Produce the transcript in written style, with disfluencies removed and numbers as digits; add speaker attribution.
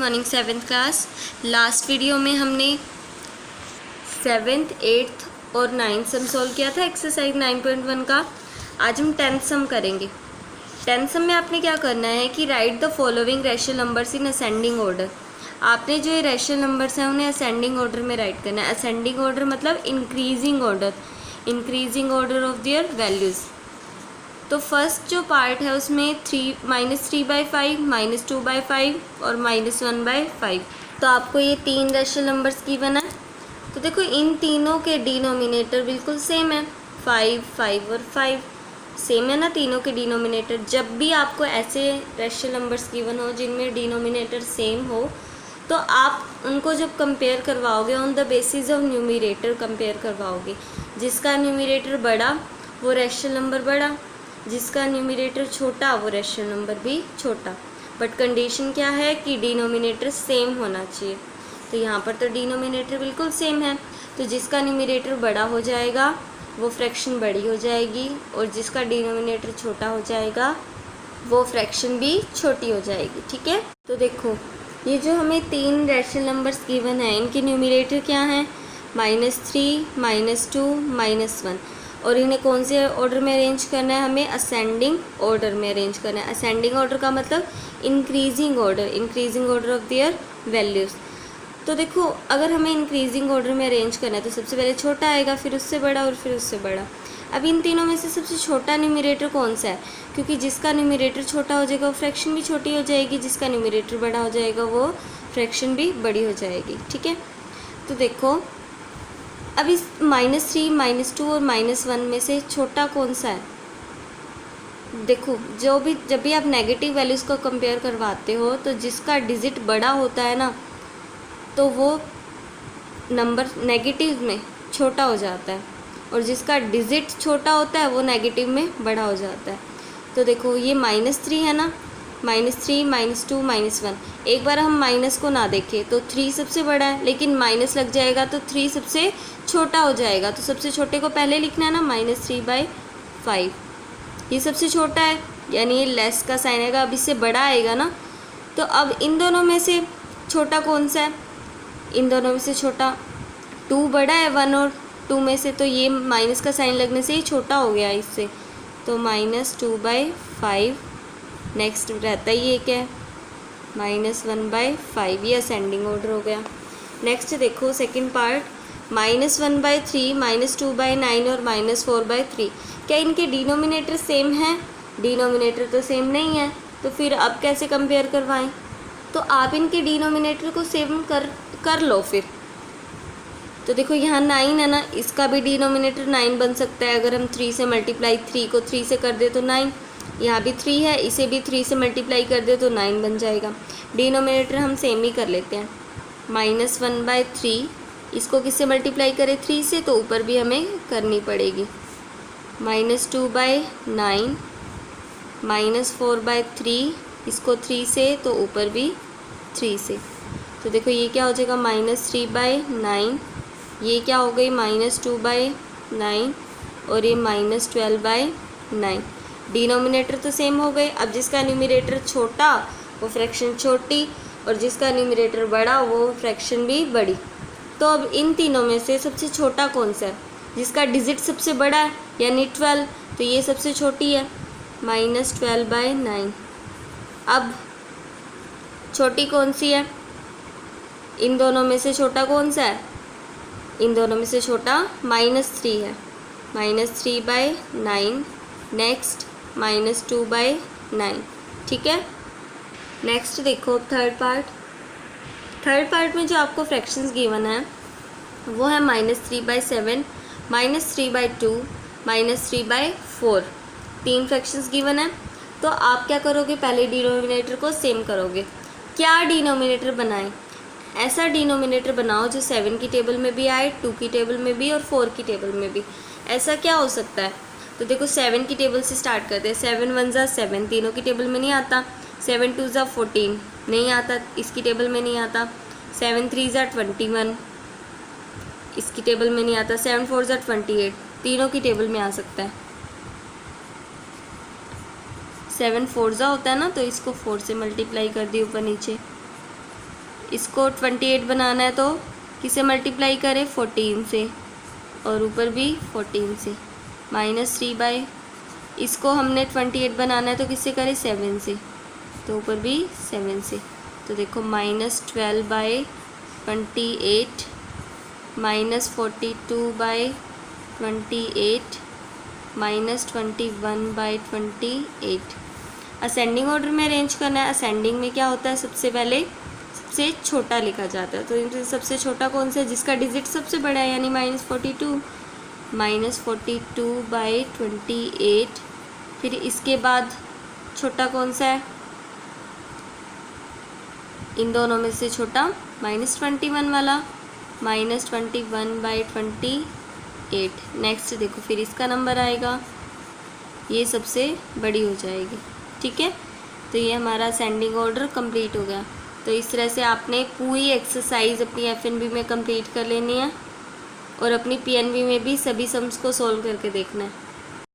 Speaker 1: Morning seventh class. Last video में हमने seventh, eighth और नाइन्थ सम सॉल्व किया था एक्सरसाइज 9.1 का। आज हम 10th सम करेंगे। 10th सम में आपने क्या करना है कि right the following rational numbers in ascending order. आपने जो ये रैशनल नंबर्स हैं उन्हें असेंडिंग ऑर्डर में राइट करना है। असेंडिंग ऑर्डर मतलब increasing order of their values. तो फर्स्ट जो पार्ट है उसमें -3/5, -2/5 और -1/5। तो आपको ये तीन रैशनल नंबर्स गिवन है। तो देखो इन तीनों के डिनोमिनेटर बिल्कुल सेम है, 5, 5 और 5 सेम है ना तीनों के डिनोमिनेटर। जब भी आपको ऐसे रैशनल नंबर्स गिवन हो जिनमें डिनोमिनेटर सेम हो तो आप उनको जब कंपेयर करवाओगे on the basis of numerator compare करवाओगे। जिसका न्यूमरेटर बड़ा वो रैशनल नंबर बड़ा, जिसका न्यूमरेटर छोटा वो रैशनल नंबर भी छोटा। बट कंडीशन क्या है कि डिनोमिनेटर सेम होना चाहिए। तो यहाँ पर तो डिनोमिनेटर बिल्कुल सेम है, तो जिसका न्यूमरेटर बड़ा हो जाएगा वो फ्रैक्शन बड़ी हो जाएगी और जिसका डिनोमिनेटर छोटा हो जाएगा वो फ्रैक्शन भी छोटी हो जाएगी। ठीक है, तो देखो ये जो हमें तीन रैशनल नंबर्स गिवन है इनके न्यूमरेटर क्या हैं, -3, -2, -1। और इन्हें कौन से ऑर्डर में अरेंज करना है, हमें असेंडिंग ऑर्डर में अरेंज करना है। असेंडिंग ऑर्डर का मतलब increasing order of their values. तो देखो अगर हमें इंक्रीजिंग ऑर्डर में अरेंज करना है तो सबसे पहले छोटा आएगा, फिर उससे बड़ा और फिर उससे बड़ा। अब इन तीनों में से सबसे छोटा न्यूमरेटर कौन सा है, क्योंकि जिसका न्यूमरेटर छोटा हो जाएगा वो फ्रैक्शन भी छोटी हो जाएगी, जिसका न्यूमरेटर बड़ा हो जाएगा वो फ्रैक्शन भी बड़ी हो जाएगी। ठीक है, तो देखो अब इस -3, -2 और -1 में से छोटा कौन सा है। देखो जब भी आप नेगेटिव वैल्यूज़ को कंपेयर करवाते हो तो जिसका डिजिट बड़ा होता है ना तो वो नंबर नेगेटिव में छोटा हो जाता है और जिसका डिजिट छोटा होता है वो नेगेटिव में बड़ा हो जाता है। तो देखो ये -3 है ना, -3, -2, -1। एक बार हम माइनस को ना देखें तो 3 सबसे बड़ा है, लेकिन माइनस लग जाएगा तो 3 सबसे छोटा हो जाएगा। तो सबसे छोटे को पहले लिखना है ना, -3/5। ये सबसे छोटा है यानी ये लेस का साइन आएगा, अब इससे बड़ा आएगा ना। तो अब इन दोनों में से छोटा कौन सा है, इन दोनों में से छोटा 2 बड़ा है 1 और 2 में से, तो ये माइनस का साइन लगने से ही छोटा हो गया इससे। तो -2/5। नेक्स्ट रहता ही एक है -1/5, ये असेंडिंग ऑर्डर हो गया। नेक्स्ट देखो सेकंड पार्ट, -1/3, -2/9 और -4/3। क्या इनके डिनोमिनेटर सेम हैं? डिनोमिनेटर तो सेम नहीं है, तो फिर अब कैसे कंपेयर करवाएं। तो आप इनके डिनोमिनेटर को सेम कर लो फिर। तो देखो यहाँ 9 है ना, इसका भी डिनोमिनेटर 9 बन सकता है। अगर हम 3 से मल्टीप्लाई 3 को 3 से कर दे तो 9। यहाँ भी 3 है, इसे भी 3 से मल्टीप्लाई कर दे तो 9 बन जाएगा। डिनोमिनेटर हम सेम ही कर लेते हैं। -1/3 इसको किससे मल्टीप्लाई करें, 3 से, तो ऊपर भी हमें करनी पड़ेगी। -2/9, -4/3 इसको 3 से तो ऊपर भी 3 से। तो देखो ये क्या हो जाएगा, -3/9, ये क्या हो गई -2/9 और ये -12/9। डिनोमिनेटर तो सेम हो गए। अब जिसका न्यूमरेटर छोटा वो फ्रैक्शन छोटी और जिसका न्यूमरेटर बड़ा वो फ्रैक्शन भी बड़ी। तो अब इन तीनों में से सबसे छोटा कौन सा है, जिसका डिजिट सबसे बड़ा है यानी 12, तो ये सबसे छोटी है -12/9। अब छोटी कौन सी है, इन दोनों में से छोटा कौन सा है, इन दोनों में से छोटा -3 है, -3/9। नेक्स्ट -2/9। ठीक है, नेक्स्ट देखो थर्ड पार्ट में जो आपको फ्रैक्शंस गिवन है वो है -3/7, -3/2, -3/4। तीन फ्रैक्शंस गिवन है। तो आप क्या करोगे, पहले डिनोमिनेटर को सेम करोगे। क्या डिनोमिनेटर बनाएं, ऐसा डिनोमिनेटर बनाओ जो 7 की टेबल में भी आए, 2 की टेबल में भी और 4 की टेबल में भी। ऐसा क्या हो सकता है, तो देखो 7 की टेबल से स्टार्ट करते हैं। 7 1 ज़ा 7 तीनों की टेबल में नहीं आता। 7 2 ज़ा 14 नहीं आता, इसकी टेबल में नहीं आता। 7 3 ज़ा 21 इसकी टेबल में नहीं आता। 7 4 ज़ा 28 तीनों की टेबल में आ सकता है। 7 4 ज़ा होता है ना, तो इसको 4 से मल्टीप्लाई कर दी ऊपर नीचे। इसको 28 बनाना है तो किसे मल्टीप्लाई करें, 14 से, और ऊपर भी 14 से, -3 इसको हमने 28 बनाना है तो किससे करें, 7 से, तो ऊपर भी 7 से। तो देखो -12/28 -42/28 -21/28। असेंडिंग ऑर्डर में अरेंज करना है। असेंडिंग में क्या होता है, सबसे पहले सबसे छोटा लिखा जाता है। तो इनसे सबसे छोटा कौन सा है, जिसका डिजिट सबसे बड़ा है, यानी -42 -42/28। फिर इसके बाद छोटा कौन सा है, इन दोनों में से छोटा -21 वाला, -21/28। नेक्स्ट देखो फिर इसका नंबर आएगा, ये सबसे बड़ी हो जाएगी। ठीक है, तो ये हमारा असेंडिंग ऑर्डर कंप्लीट हो गया। तो इस तरह से आपने पूरी एक्सरसाइज अपनी FNB में कंप्लीट कर लेनी है और अपनी PNB में भी सभी सम्स को सोल्व करके देखना है।